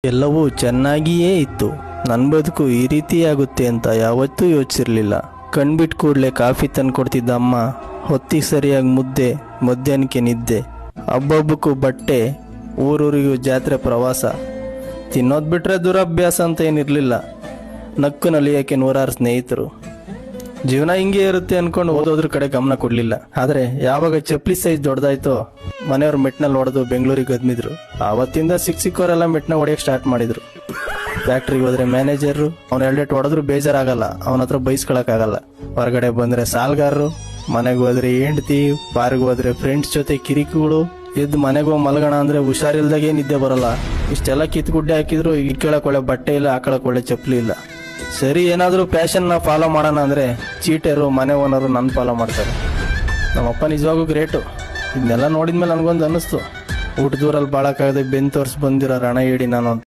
ಎಲ್ಲವೂ ಚೆನ್ನಾಗಿಯೇ ಇತ್ತು. ನನ್ನ ಬದುಕು ಈ ರೀತಿಯಾಗುತ್ತೆ ಅಂತ ಯಾವತ್ತೂ ಯೋಚಿಸಿರಲಿಲ್ಲ. ಕಣ್ಬಿಟ್ಟು ಕೂಡಲೇ ಕಾಫಿ ತಂದು ಕೊಡ್ತಿದ್ದ ಅಮ್ಮ, ಹೊತ್ತಿಗೆ ಸರಿಯಾಗಿ ಮುದ್ದೆ, ಮಧ್ಯಾಹ್ನಕ್ಕೆ ನಿದ್ದೆ, ಹಬ್ಬಕ್ಕೂ ಬಟ್ಟೆ, ಊರೂರಿಗೂ ಜಾತ್ರೆ ಪ್ರವಾಸ. ತಿನ್ನೋದು ಬಿಟ್ಟರೆ ದುರಭ್ಯಾಸ ಅಂತ ಏನಿರಲಿಲ್ಲ. ನಕ್ಕು ನಲಿಯೋಕ್ಕೆ ನೂರಾರು ಸ್ನೇಹಿತರು. ಜೀವನ ಹಿಂಗೆ ಇರುತ್ತೆ ಅನ್ಕೊಂಡು ಓದೋದ್ರ ಕಡೆ ಗಮನ ಕೊಡಲಿಲ್ಲ. ಆದರೆ ಯಾವಾಗ ಚಪ್ಪಲಿ ಸೈಜ್ ದೊಡ್ಡದಾಯ್ತೋ ಮನೆಯವ್ರ ಮೆಟ್ನಲ್ಲಿ ಹೊಡೆದು ಬೆಂಗಳೂರಿಗೆ ಗದ್ಮಿದ್ರು. ಆವತ್ತಿಂದ ಸಿಕ್ಕವರೆಲ್ಲ ಮೆಟ್ನ ಹೊಡೆಯಕ್ಕೆ ಸ್ಟಾರ್ಟ್ ಮಾಡಿದ್ರು. ಫ್ಯಾಕ್ಟ್ರಿಗೆ ಹೋದ್ರೆ ಮ್ಯಾನೇಜರು, ಅವ್ನು ಎರಡೆಟ್ಟು ಹೊಡೆದ್ರು ಬೇಜಾರಾಗಲ್ಲ, ಅವನ ಹತ್ರ ಬೈಸ್ಕೊಳಕ್ಕಾಗಲ್ಲ. ಹೊರಗಡೆ ಬಂದ್ರೆ ಸಾಲ್ಗಾರರು, ಮನೆಗೆ ಹೋದ್ರೆ ಹೆಂಡತಿ, ಪಾರ್ಗೆ ಹೋದ್ರೆ ಫ್ರೆಂಡ್ಸ್ ಜೊತೆ ಕಿರಿಕುಗಳು, ಎದ್ದು ಮನೆಗೆ ಹೋಗಿ ಮಲಗೋಣ ಅಂದ್ರೆ ಹುಷಾರಿಲ್ದಾಗೆ ನಿದ್ದೆ ಬರಲ್ಲ. ಇಷ್ಟೆಲ್ಲ ಕಿತ್ಗುಡ್ಡೆ ಹಾಕಿದ್ರು ಇಟ್ಕೊಳಕ್ ಒಳ್ಳೆ ಬಟ್ಟೆ ಇಲ್ಲ, ಹಾಕೊಳಕ್ ಒಳ್ಳೆ ಚಪ್ಪಲಿ ಇಲ್ಲ. ಸರಿ, ಏನಾದರೂ ಪ್ಯಾಷನ್ನ ಫಾಲೋ ಮಾಡೋಣ ಅಂದರೆ ಚೀಟರು, ಮನೆ ಓನರು ನನ್ನ ಫಾಲೋ ಮಾಡ್ತಾರೆ. ನಮ್ಮಪ್ಪ ನಿಜವಾಗೂ ಗ್ರೇಟು. ಇದನ್ನೆಲ್ಲ ನೋಡಿದ್ಮೇಲೆ ನನಗೊಂದು ಅನ್ನಿಸ್ತು, ಊಟದೂರಲ್ಲಿ ಬಾಳಕ್ಕಾಗದೆ ಬೆನ್ನು ತೋರಿಸಿ ಬಂದಿರೋ ರಣ ಹೇಳಿ ನಾನು ಅಂತ.